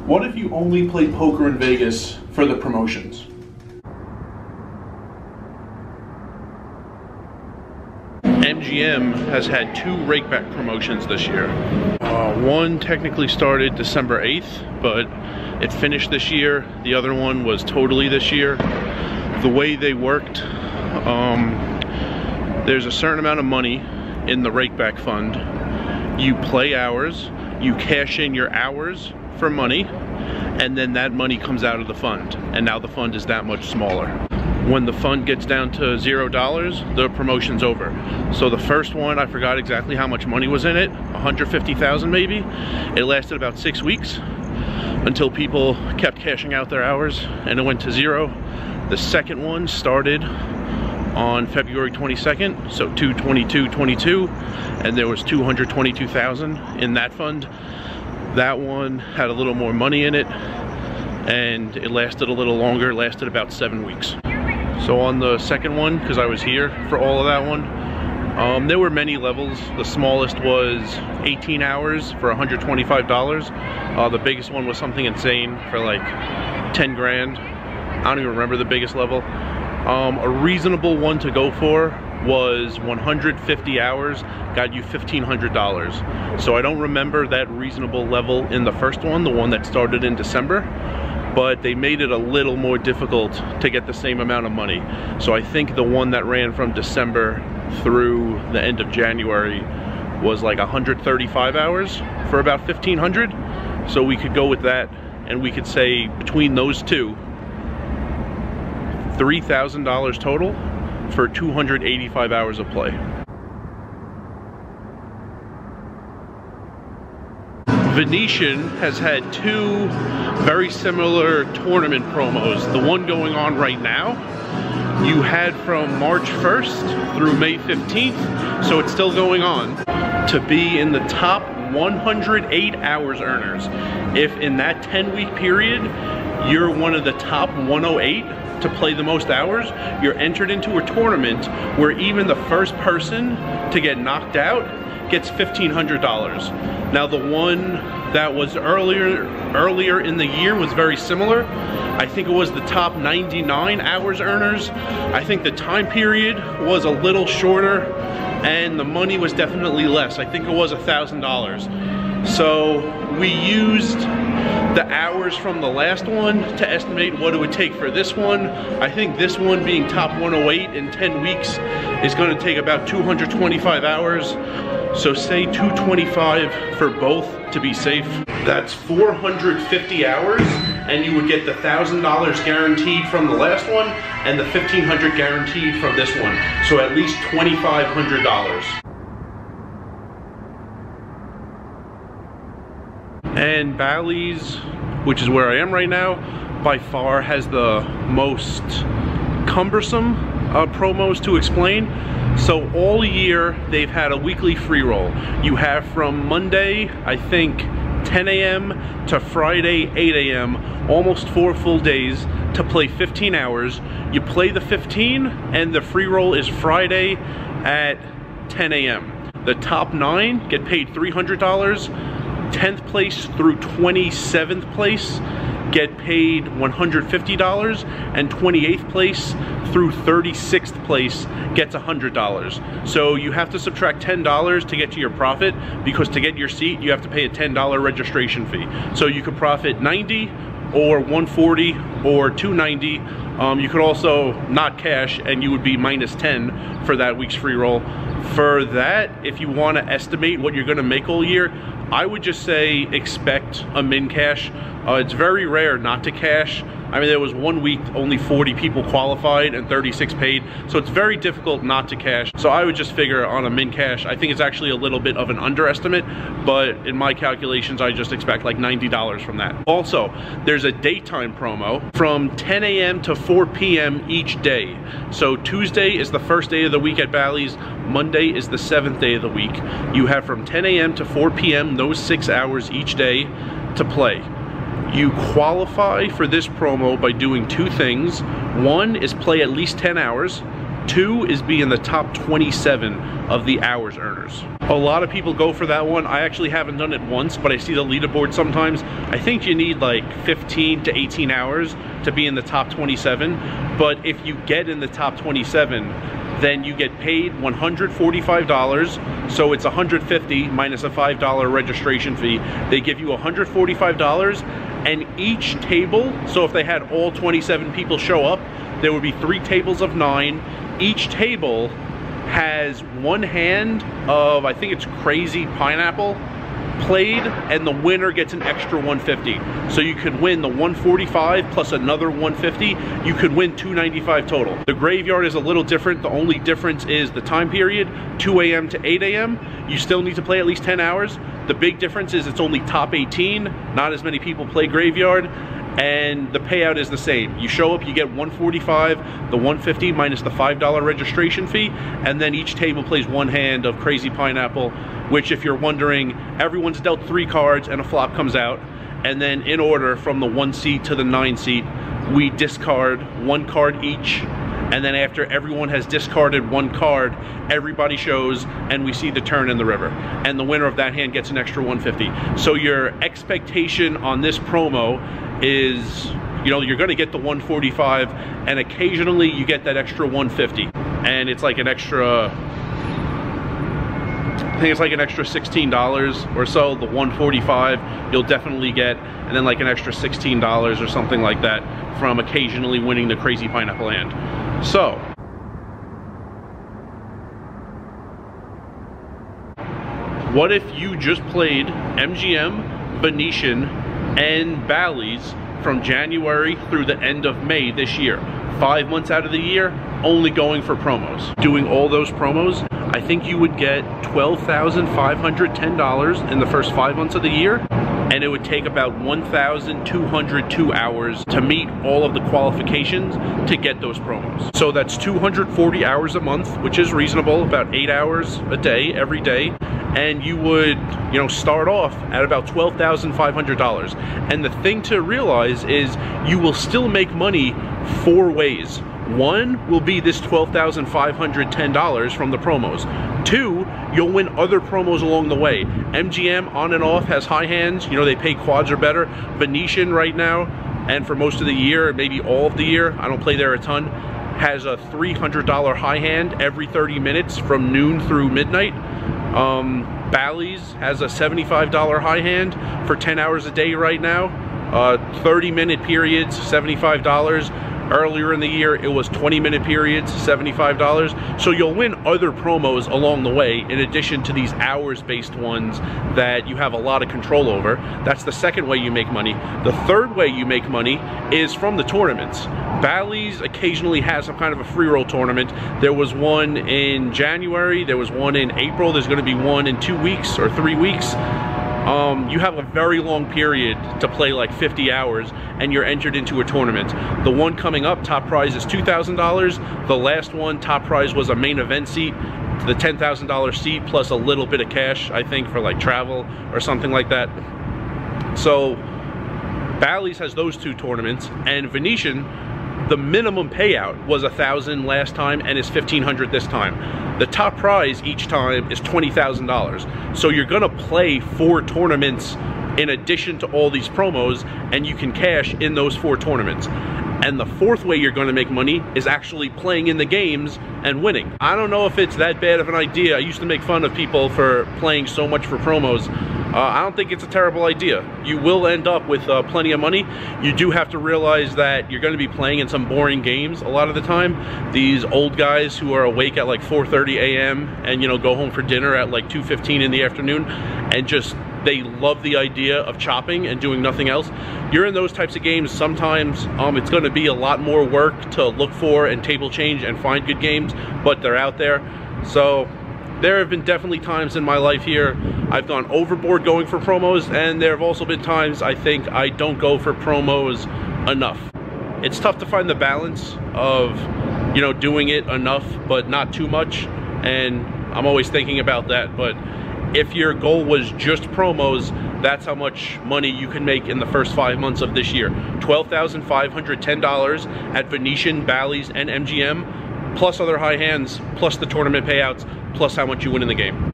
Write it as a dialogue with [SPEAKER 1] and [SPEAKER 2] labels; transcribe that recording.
[SPEAKER 1] What if you only played poker in Vegas for the promotions? MGM has had 2 Rakeback Promotions this year. One technically started December 8th, but it finished this year. The other one was totally this year. The way they worked, there's a certain amount of money in the Rakeback Fund. You play hours, you cash in your hours for money, and then that money comes out of the fund. And now the fund is that much smaller. When the fund gets down to $0, the promotion's over. So the first one, I forgot exactly how much money was in it, 150,000 maybe. It lasted about 6 weeks until people kept cashing out their hours and it went to 0. The second one started on February 22nd, so 2/22/22, and there was 222,000 in that fund. That one had a little more money in it and it lasted a little longer, it lasted about 7 weeks. So on the second one, because I was here for all of that one, there were many levels. The smallest was 18 hours for $125. The biggest one was something insane for like 10 grand. I don't even remember the biggest level. A reasonable one to go for was 150 hours, got you $1,500. So I don't remember that reasonable level in the first one, the one that started in December. But they made it a little more difficult to get the same amount of money. So I think the one that ran from December through the end of January was like 135 hours for about $1,500. So we could go with that, and we could say between those two, $3,000 total for 285 hours of play. Venetian has had 2 very similar tournament promos. The one going on right now, you had from March 1st through May 15th, so it's still going on, to be in the top 108 hours earners. If in that 10-week period, you're one of the top 108 to play the most hours, you're entered into a tournament where even the first person to get knocked out gets $1,500. Now the one that was earlier in the year was very similar. I think it was the top 99 hours earners. I think the time period was a little shorter and the money was definitely less. I think it was $1,000. So we used the hours from the last one to estimate what it would take for this one. I think this one being top 108 in 10 weeks is going to take about 225 hours. So say 225 for both to be safe. That's 450 hours, and you would get the $1,000 guaranteed from the last one and the $1,500 guaranteed from this one. So at least $2,500. And Bally's, which is where I am right now, by far has the most cumbersome promos to explain. So all year they've had a weekly free roll. You have from Monday, I think 10 a.m. to Friday 8 a.m. almost 4 full days to play 15 hours. You play the 15 and the free roll is Friday at 10 a.m. The top 9 get paid $300. 10th place through 27th place get paid $150, and 28th place through 36th place gets $100. So you have to subtract $10 to get to your profit, because to get your seat you have to pay a $10 registration fee. So you could profit 90 or 140 or 290. You could also not cash and you would be minus 10 for that week's free roll. For that, if you want to estimate what you're going to make all year, I would just say expect a min cash. It's very rare not to cash. I mean, there was one week only 40 people qualified and 36 paid, so it's very difficult not to cash. So I would just figure on a min cash. I think it's actually a little bit of an underestimate, but in my calculations I just expect like $90 from that. Also, there's a daytime promo from 10 a.m. to 4 p.m. each day. So Tuesday is the first day of the week at Bally's, Monday is the 7th day of the week. You have from 10 a.m. to 4 p.m. those 6 hours each day to play. You qualify for this promo by doing 2 things. One is play at least 10 hours. 2 is be in the top 27 of the hours earners. A lot of people go for that one. I actually haven't done it once, but I see the leaderboard sometimes. I think you need like 15 to 18 hours to be in the top 27, but if you get in the top 27, then you get paid $145, so it's $150 minus a $5 registration fee. They give you $145, and each table, so if they had all 27 people show up, there would be 3 tables of 9. Each table has one hand of, I think it's Crazy Pineapple, played, and the winner gets an extra $150. So you could win the $145 plus another $150. You could win $295 total. The graveyard is a little different. The only difference is the time period, 2 a.m. to 8 a.m. You still need to play at least 10 hours. The big difference is it's only top 18. Not as many people play graveyard. And the payout is the same. You show up, you get $145, the $150 minus the $5 registration fee, and then each table plays one hand of Crazy Pineapple, which, if you're wondering, everyone's dealt 3 cards and a flop comes out, and then in order from the 1 seat to the 9 seat, we discard 1 card each, and then after everyone has discarded 1 card, everybody shows and we see the turn in the river, and the winner of that hand gets an extra $150. So your expectation on this promo is, you know, you're going to get the $145, and occasionally you get that extra $150, and it's like an extra, I think it's like an extra $16 or so. The $145 you'll definitely get, and then like an extra $16 or something like that from occasionally winning the Crazy Pineapple hand. So what if you just played MGM, Venetian, and Bally's from January through the end of May this year? 5 months out of the year, only going for promos. Doing all those promos, I think you would get $12,510 in the first 5 months of the year, and it would take about 1,202 hours to meet all of the qualifications to get those promos. So that's 240 hours a month, which is reasonable, about 8 hours a day, every day. And you would, you know, start off at about $12,500. And the thing to realize is you will still make money 4 ways. 1 will be this $12,510 from the promos. 2, you'll win other promos along the way. MGM on and off has high hands, you know, they pay quads or better. Venetian right now, and for most of the year, maybe all of the year, I don't play there a ton, has a $300 high hand every 30 minutes from noon through midnight. Bally's has a $75 high hand for 10 hours a day right now. 30-minute periods, $75. Earlier in the year, it was 20-minute periods, $75. So you'll win other promos along the way, in addition to these hours-based ones that you have a lot of control over. That's the second way you make money. The third way you make money is from the tournaments. Bally's occasionally has some kind of a free roll tournament. There was one in January, there was one in April, there's going to be one in 2 weeks or 3 weeks. You have a very long period to play, like 50 hours, and you're entered into a tournament. The one coming up, top prize is $2,000. The last one, top prize was a main event seat, the $10,000 seat plus a little bit of cash, I think, for like travel or something like that. So Bally's has those 2 tournaments, and Venetian, the minimum payout was $1,000 last time and is $1,500 this time. The top prize each time is $20,000. So you're gonna play 4 tournaments in addition to all these promos, and you can cash in those 4 tournaments. And the fourth way you're gonna make money is actually playing in the games and winning. I don't know if it's that bad of an idea. I used to make fun of people for playing so much for promos. I don't think it's a terrible idea. You will end up with plenty of money. You do have to realize that you're going to be playing in some boring games a lot of the time. These old guys who are awake at like 4:30 a.m. and, you know, go home for dinner at like 2:15 in the afternoon, and just, they love the idea of chopping and doing nothing else. You're in those types of games, sometimes it's going to be a lot more work to look for and table change and find good games, but they're out there. So there have been definitely times in my life here I've gone overboard going for promos, and there have also been times I think I don't go for promos enough. It's tough to find the balance of, you know, doing it enough but not too much, and I'm always thinking about that. But if your goal was just promos, that's how much money you can make in the first 5 months of this year. $12,510 at Venetian, Bally's, and MGM. plus other high hands, plus the tournament payouts, plus how much you win in the game.